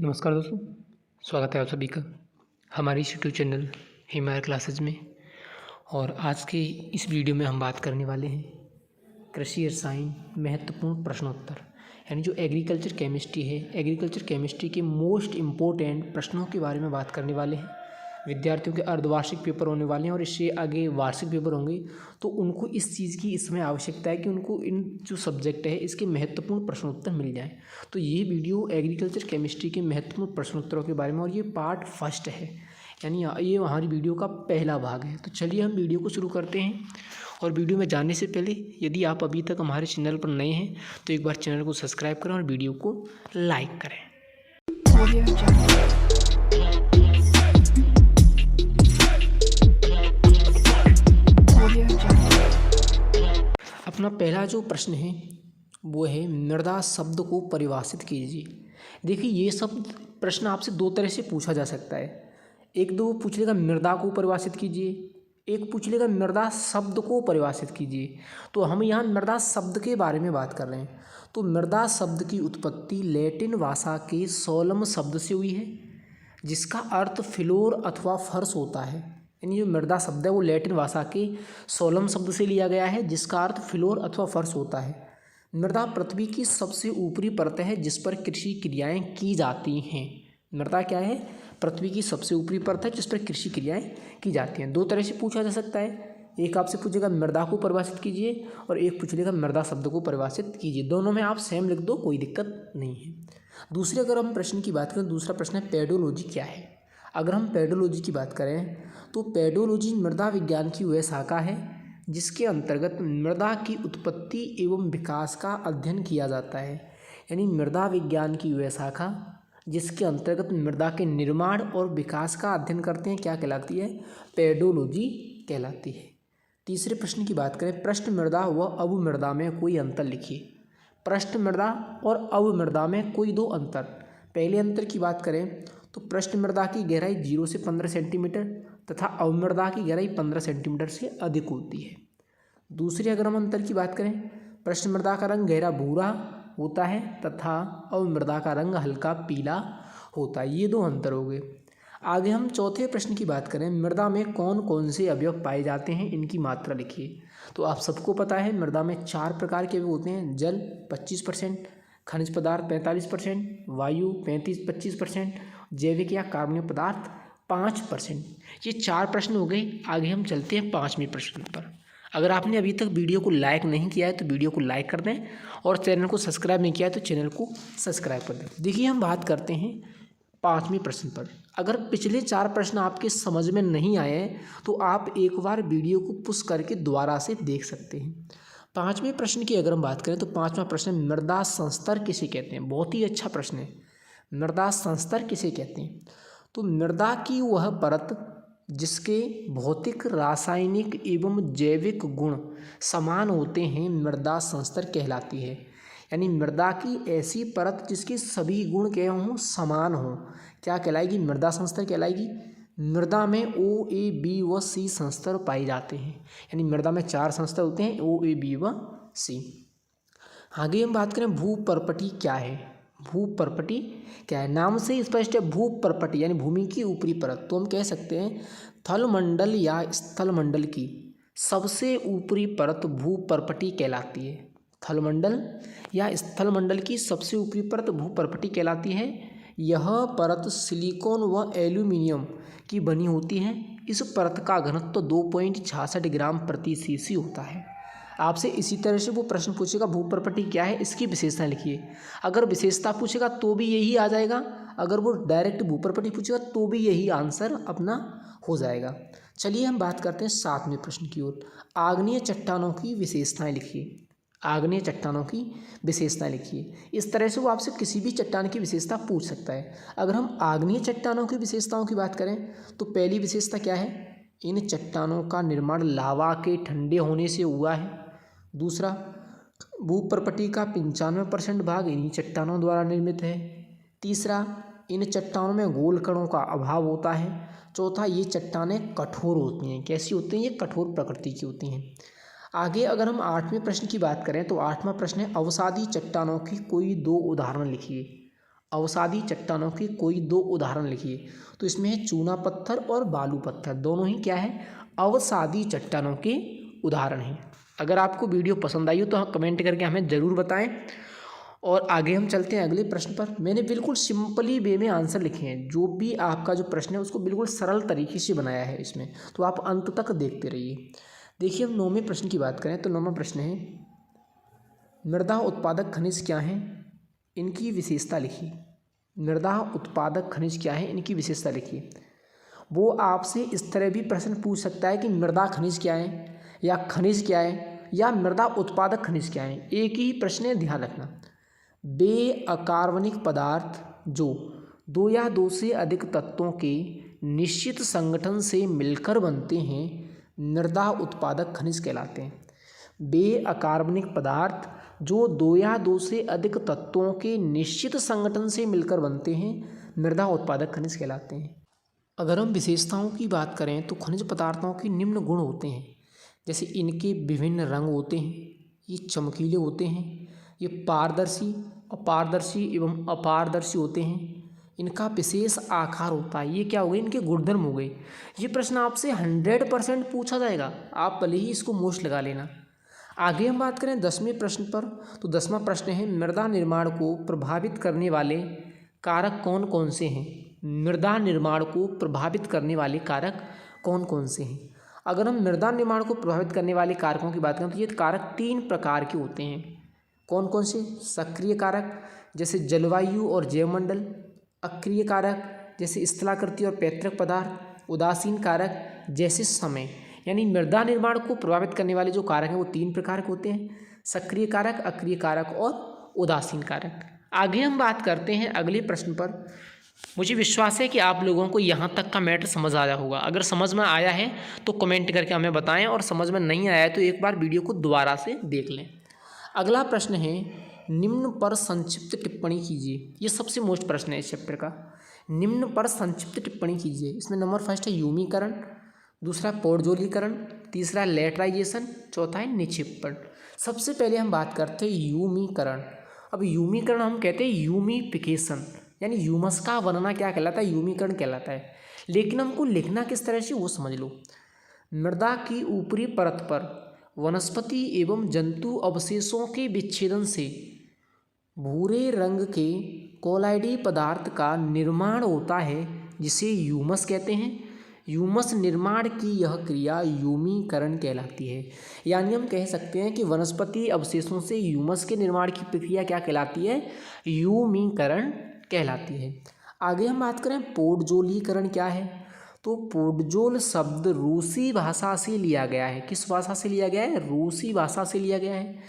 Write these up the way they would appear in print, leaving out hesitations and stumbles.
नमस्कार दोस्तों, स्वागत है आप सभी का हमारे इस यूट्यूब चैनल हिमालय क्लासेज में। और आज के इस वीडियो में हम बात करने वाले हैं कृषि रसायन महत्वपूर्ण प्रश्नोत्तर, यानी जो एग्रीकल्चर केमिस्ट्री है, एग्रीकल्चर केमिस्ट्री के मोस्ट इम्पोर्टेंट प्रश्नों के बारे में बात करने वाले हैं। विद्यार्थियों के अर्धवार्षिक पेपर होने वाले हैं और इससे आगे वार्षिक पेपर होंगे, तो उनको इस चीज़ की इस समय आवश्यकता है कि उनको इन जो सब्जेक्ट है इसके महत्वपूर्ण प्रश्नोत्तर मिल जाएं। तो ये वीडियो एग्रीकल्चर केमिस्ट्री के महत्वपूर्ण प्रश्नोत्तरों के बारे में, और ये पार्ट फर्स्ट है, यानी ये हमारी वीडियो का पहला भाग है। तो चलिए हम वीडियो को शुरू करते हैं। और वीडियो में जाने से पहले यदि आप अभी तक हमारे चैनल पर नए हैं तो एक बार चैनल को सब्सक्राइब करें और वीडियो को लाइक करें। अपना पहला जो प्रश्न है वो है मृदा शब्द को परिभाषित कीजिए। देखिए, ये शब्द प्रश्न आपसे दो तरह से पूछा जा सकता है। एक दो पूछ लेगा मृदा को परिभाषित कीजिए, एक पूछ लेगा मृदा शब्द को परिभाषित कीजिए। तो हम यहाँ मृदा शब्द के बारे में बात कर रहे हैं। तो मृदा शब्द की उत्पत्ति लैटिन भाषा के सोलम शब्द से हुई है, जिसका अर्थ फ्लोर अथवा फर्श होता है। यानी जो मृदा शब्द है वो लैटिन भाषा के सोलम शब्द से लिया गया है, जिसका अर्थ फ्लोर अथवा फर्श होता है। मृदा पृथ्वी की सबसे ऊपरी परत है जिस पर कृषि क्रियाएं की जाती हैं। मृदा क्या है? पृथ्वी की सबसे ऊपरी परत है जिस पर कृषि क्रियाएं की जाती हैं। दो तरह से पूछा जा सकता है, एक आपसे पूछेगा मृदा को परिभाषित कीजिए और एक पूछ लेगा मृदा शब्द को परिभाषित कीजिए। दोनों में आप सेम लिख दो, कोई दिक्कत नहीं है। दूसरे अगर हम प्रश्न की बात करें, दूसरा प्रश्न है पेडोलॉजी क्या है। अगर हम पेडोलॉजी की बात करें तो पेडोलॉजी मृदा विज्ञान की वह शाखा है जिसके अंतर्गत मृदा की उत्पत्ति एवं विकास का अध्ययन किया जाता है। यानी मृदा विज्ञान की वह शाखा जिसके अंतर्गत मृदा के निर्माण और विकास का अध्ययन करते हैं, क्या कहलाती है? पेडोलॉजी कहलाती है। तीसरे प्रश्न की बात करें, पृष्ठ मृदा व अवमृदा में कोई अंतर लिखिए। पृष्ठ मृदा और अवमृदा में कोई दो अंतर। पहले अंतर की बात करें तो पृष्ठ मृदा की गहराई 0 से 15 सेंटीमीटर तथा अवमृदा की गहराई 15 सेंटीमीटर से अधिक होती है। दूसरे अगर हम अंतर की बात करें, पृष्ठ मृदा का रंग गहरा भूरा होता है तथा अवमृदा का रंग हल्का पीला होता है। ये दो अंतर हो गए। आगे हम चौथे प्रश्न की बात करें, मृदा में कौन कौन से अवयव पाए जाते हैं, इनकी मात्रा लिखिए। तो आप सबको पता है मृदा में 4 प्रकार के अवयव होते हैं। जल 25%, खनिज पदार्थ 45%, वायु 25%, जैविक या कार्बनिक पदार्थ 5%। ये 4 प्रश्न हो गए। आगे हम चलते हैं 5वें प्रश्न पर। अगर आपने अभी तक वीडियो को लाइक नहीं किया है तो वीडियो को लाइक कर दें, और चैनल को सब्सक्राइब नहीं किया है तो चैनल को सब्सक्राइब कर दें। देखिए, हम बात करते हैं 5वें प्रश्न पर। अगर पिछले 4 प्रश्न आपके समझ में नहीं आए हैं तो आप एक बार वीडियो को पुश करके दोबारा से देख सकते हैं। 5वें प्रश्न की अगर हम बात करें तो 5वां प्रश्न, मृदा संस्तर किसे कहते हैं। बहुत ही अच्छा प्रश्न है। मृदा संस्तर किसे कहते हैं? तो मृदा की वह परत जिसके भौतिक, रासायनिक एवं जैविक गुण समान होते हैं मृदा संस्तर कहलाती है। यानी मृदा की ऐसी परत जिसके सभी गुण क्या हों, समान हों, क्या कहलाएगी? मृदा संस्तर कहलाएगी। मृदा में ओ, ए, बी व सी संस्तर पाए जाते हैं। यानी मृदा में 4 संस्तर होते हैं, ओ, ए, बी व सी। आगे हम बात करें भूपर्पटी क्या है। भूपर्पटी क्या है? नाम से स्पष्ट है, भूपर्पटी यानी भूमि की ऊपरी परत। तो हम कह सकते हैं थलमंडल या स्थलमंडल की सबसे ऊपरी परत भूपर्पटी कहलाती है। थलमंडल या स्थलमंडल की सबसे ऊपरी परत भूपर्पटी कहलाती है। यह परत सिलिकॉन व एल्यूमिनियम की बनी होती है। इस परत का घनत्व 2.66 ग्राम प्रति सीसी होता है। आपसे इसी तरह से वो प्रश्न पूछेगा भूपर्पटी क्या है, इसकी विशेषता लिखिए। अगर विशेषता पूछेगा तो भी यही आ जाएगा, अगर वो डायरेक्ट भूपर्पटी पूछेगा तो भी यही आंसर अपना हो जाएगा। चलिए हम बात करते हैं 7वें प्रश्न की ओर। आग्नेय चट्टानों की विशेषताएं लिखिए। आग्नेय चट्टानों की विशेषताएं लिखिए। इस तरह से वो आपसे किसी भी चट्टान की विशेषता पूछ सकता है। अगर हम आग्नेय चट्टानों की विशेषताओं की बात करें तो पहली विशेषता क्या है? इन चट्टानों का निर्माण लावा के ठंडे होने से हुआ है। दूसरा, भूपर्पटी का 95% भाग इन्हीं चट्टानों द्वारा निर्मित है। तीसरा, इन चट्टानों में गोल कणों का अभाव होता है। चौथा, ये चट्टानें कठोर होती हैं। कैसी होती हैं? ये कठोर प्रकृति की होती हैं। आगे अगर हम 8वें प्रश्न की बात करें तो 8वां प्रश्न है, अवसादी चट्टानों की कोई 2 उदाहरण लिखिए। अवसादी चट्टानों के कोई दो उदाहरण लिखिए। तो इसमें है चूना पत्थर और बालू पत्थर, दोनों ही क्या है, अवसादी चट्टानों के उदाहरण हैं। अगर आपको वीडियो पसंद आई हो तो कमेंट करके हमें ज़रूर बताएं। और आगे हम चलते हैं अगले प्रश्न पर। मैंने बिल्कुल सिंपली वे में आंसर लिखे हैं, जो भी आपका जो प्रश्न है उसको बिल्कुल सरल तरीके से बनाया है इसमें, तो आप अंत तक देखते रहिए। देखिए हम 9वें प्रश्न की बात करें तो 9वां प्रश्न है, मृदा उत्पादक खनिज क्या हैं, इनकी विशेषता लिखिए। मृदा उत्पादक खनिज क्या है, इनकी विशेषता लिखिए। वो आपसे इस तरह भी प्रश्न पूछ सकता है कि मृदा खनिज क्या है, या खनिज क्या है, या मृदा उत्पादक खनिज क्या है। एक ही प्रश्न है, ध्यान रखना। वे अकार्बनिक पदार्थ जो दो या दो से अधिक तत्वों के निश्चित संगठन से मिलकर बनते हैं मृदा उत्पादक खनिज कहलाते हैं। वे अकार्बनिक पदार्थ जो दो या दो से अधिक तत्वों के निश्चित संगठन से मिलकर बनते हैं मृदा उत्पादक खनिज कहलाते हैं। अगर हम विशेषताओं की बात करें तो खनिज पदार्थों के निम्न गुण होते हैं, जैसे इनके विभिन्न रंग होते हैं, ये चमकीले होते हैं, ये पारदर्शी, अपारदर्शी एवं अपारदर्शी होते हैं, इनका विशेष आकार होता है। ये क्या हो गए, इनके गुणधर्म हो गए। ये प्रश्न आपसे 100% पूछा जाएगा, आप भले ही इसको मोस्ट लगा लेना। आगे हम बात करें 10वें प्रश्न पर, तो 10वां प्रश्न है, मृदा निर्माण को प्रभावित करने वाले कारक कौन कौन से हैं। मृदा निर्माण को प्रभावित करने वाले कारक कौन कौन से हैं। अगर हम मृदा निर्माण को प्रभावित करने वाले कारकों की बात करें तो ये कारक 3 प्रकार के होते हैं। कौन कौन से, सक्रिय कारक जैसे जलवायु और जैवमंडल, अक्रिय कारक जैसे स्थलाकृति और पैतृक पदार्थ, उदासीन कारक जैसे समय। यानी मृदा निर्माण को प्रभावित करने वाले जो कारक हैं वो 3 प्रकार के होते हैं, सक्रिय कारक, अक्रिय कारक और उदासीन कारक। आगे हम बात करते हैं अगले प्रश्न पर। मुझे विश्वास है कि आप लोगों को यहाँ तक का मैटर समझ आया होगा। अगर समझ में आया है तो कमेंट करके हमें बताएं, और समझ में नहीं आया है तो एक बार वीडियो को दोबारा से देख लें। अगला प्रश्न है, निम्न पर संक्षिप्त टिप्पणी कीजिए। ये सबसे मोस्ट प्रश्न है इस चैप्टर का। निम्न पर संक्षिप्त टिप्पणी कीजिए। इसमें नंबर फर्स्ट है यूमीकरण, दूसरा पोडजोलीकरण, तीसरा लेटराइजेशन, चौथा है निक्षेपण। सबसे पहले हम बात करते हैं यूमीकरण। अब यूमीकरण हम कहते हैं यूमीफिकेशन, यानी ह्यूमस का बनना क्या कहलाता है, यूमीकरण कहलाता है। लेकिन हमको लिखना किस तरह से वो समझ लो। मृदा की ऊपरी परत पर वनस्पति एवं जंतु अवशेषों के विच्छेदन से भूरे रंग के कोलाइडी पदार्थ का निर्माण होता है, जिसे ह्यूमस कहते हैं। ह्यूमस निर्माण की यह क्रिया यूमीकरण कहलाती है। यानी हम कह सकते हैं कि वनस्पति अवशेषों से ह्यूमस के निर्माण की प्रक्रिया क्या कहलाती है, यूमीकरण कहलाती है। आगे हम बात करें पोडजोलीकरण क्या है, तो पोडजोल शब्द रूसी भाषा से लिया गया है। किस भाषा से लिया गया है, रूसी भाषा से लिया गया है,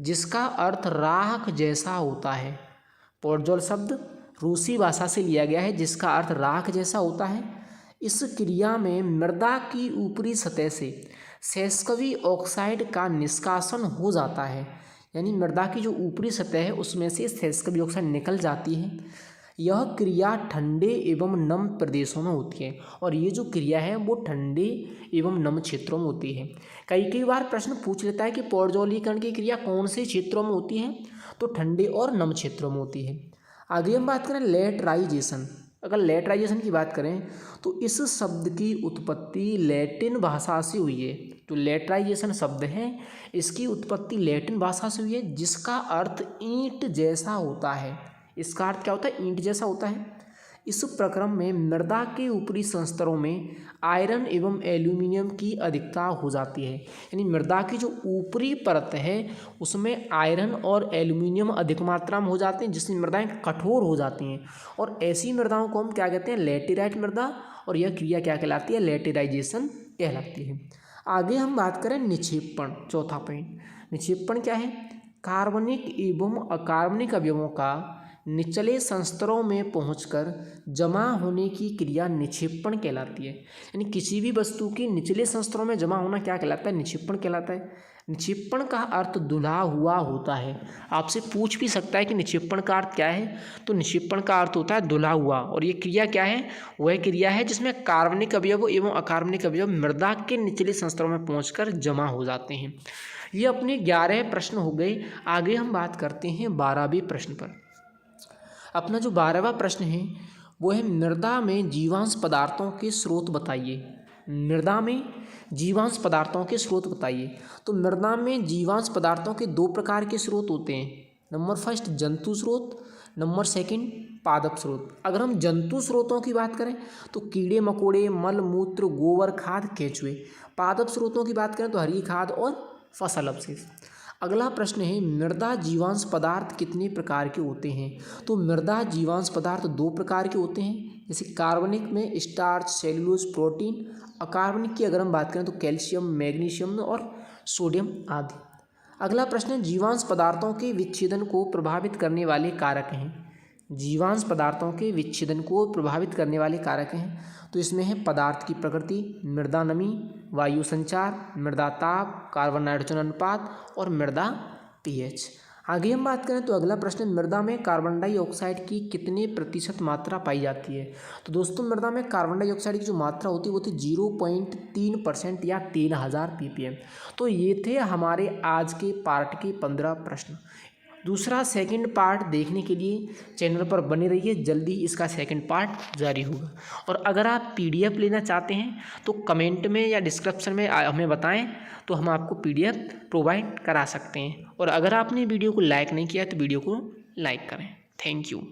जिसका अर्थ राख जैसा होता है। पोडजोल शब्द रूसी भाषा से लिया गया है, जिसका अर्थ राख जैसा होता है। इस क्रिया में मृदा की ऊपरी सतह से सेस्कवी ऑक्साइड का निष्कासन हो जाता है। यानी मृदा की जो ऊपरी सतह है उसमें से सेस्कवी ऑक्साइड निकल जाती है। यह क्रिया ठंडे एवं नम प्रदेशों में होती है, और ये जो क्रिया है वो ठंडे एवं नम क्षेत्रों में होती है। कई बार प्रश्न पूछ लेता है कि पोडजोलीकरण की क्रिया कौन से क्षेत्रों में होती है, तो ठंडे और नम क्षेत्रों में होती है। आगे हम बात करें लेटराइजेशन। अगर लेटराइजेशन की बात करें तो इस शब्द की उत्पत्ति लैटिन भाषा से हुई है। तो लेटराइजेशन शब्द है, इसकी उत्पत्ति लैटिन भाषा से हुई है, जिसका अर्थ ईंट जैसा होता है। इसका अर्थ क्या होता है, ईंट जैसा होता है। इस प्रक्रम में मृदा के ऊपरी संस्तरों में आयरन एवं एल्यूमिनियम की अधिकता हो जाती है। यानी मृदा की जो ऊपरी परत है उसमें आयरन और एल्यूमिनियम अधिक मात्रा में हो जाते हैं, जिससे मृदाएं कठोर हो जाती हैं, और ऐसी मृदाओं को हम क्या कहते हैं, लेटेराइट मृदा, और यह क्रिया क्या कहलाती है, लेटेराइजेशन कहलाती है। आगे हम बात करें निक्षेपण, चौथा पॉइंट। निक्षेपण क्या है, कार्बनिक एवं अकार्बनिक अवयवों का निचले संस्तरों में पहुंचकर जमा होने की क्रिया निक्षेपण कहलाती है। यानी किसी भी वस्तु की निचले संस्तरों में जमा होना क्या कहलाता है, निक्षेपण कहलाता है। निक्षेपण का अर्थ धुला हुआ होता है। आपसे पूछ भी सकता है कि निक्षेपण का अर्थ क्या है, तो निक्षेपण का अर्थ होता है धुला हुआ, और ये क्रिया क्या है, वह क्रिया है जिसमें कार्बनिक अवयव एवं अकार्बनिक अवयव मृदा के निचले संस्तरों में पहुँचकर जमा हो जाते हैं। ये अपने 11 प्रश्न हो गए। आगे हम बात करते हैं 12वें प्रश्न पर। अपना जो 12वां प्रश्न है वो है मृदा में जीवांश पदार्थों के स्रोत बताइए। मृदा में जीवांश पदार्थों के स्रोत बताइए। तो मृदा में जीवांश पदार्थों के 2 प्रकार के स्रोत होते हैं। नंबर फर्स्ट जंतु स्रोत, नंबर सेकंड पादप स्रोत। अगर हम जंतु स्रोतों की बात करें तो कीड़े मकोड़े, मल मूत्र, गोबर खाद, केंचुए। पादप स्रोतों की बात करें तो हरी खाद और फसल अवशेष। अगला प्रश्न है मृदा जीवांश पदार्थ कितने प्रकार के होते हैं। तो मृदा जीवांश पदार्थ 2 प्रकार के होते हैं, जैसे कार्बनिक में स्टार्च, सेलुलोज, प्रोटीन। अकार्बनिक की अगर हम बात करें तो कैल्शियम, मैग्नीशियम और सोडियम आदि। अगला प्रश्न है जीवांश पदार्थों के विच्छेदन को प्रभावित करने वाले कारक हैं। जीवांश पदार्थों के विच्छेदन को प्रभावित करने वाले कारक हैं, तो इसमें है पदार्थ की प्रकृति, मृदा नमी, वायु संचार, मृदा ताप, कार्बन नाइट्रोजन अनुपात और मृदा पीएच। आगे हम बात करें तो अगला प्रश्न, मृदा में कार्बन डाइऑक्साइड की कितने प्रतिशत मात्रा पाई जाती है। तो दोस्तों मृदा में कार्बन डाइऑक्साइड की जो मात्रा होती है वो थी 0.3% या 3000 ppm। तो ये थे हमारे आज के पार्ट के 15 प्रश्न। दूसरा सेकंड पार्ट देखने के लिए चैनल पर बने रहिए, जल्दी इसका सेकंड पार्ट जारी होगा। और अगर आप पीडीएफ लेना चाहते हैं तो कमेंट में या डिस्क्रिप्शन में हमें बताएं, तो हम आपको पीडीएफ प्रोवाइड करा सकते हैं। और अगर आपने वीडियो को लाइक नहीं किया तो वीडियो को लाइक करें। Thank you.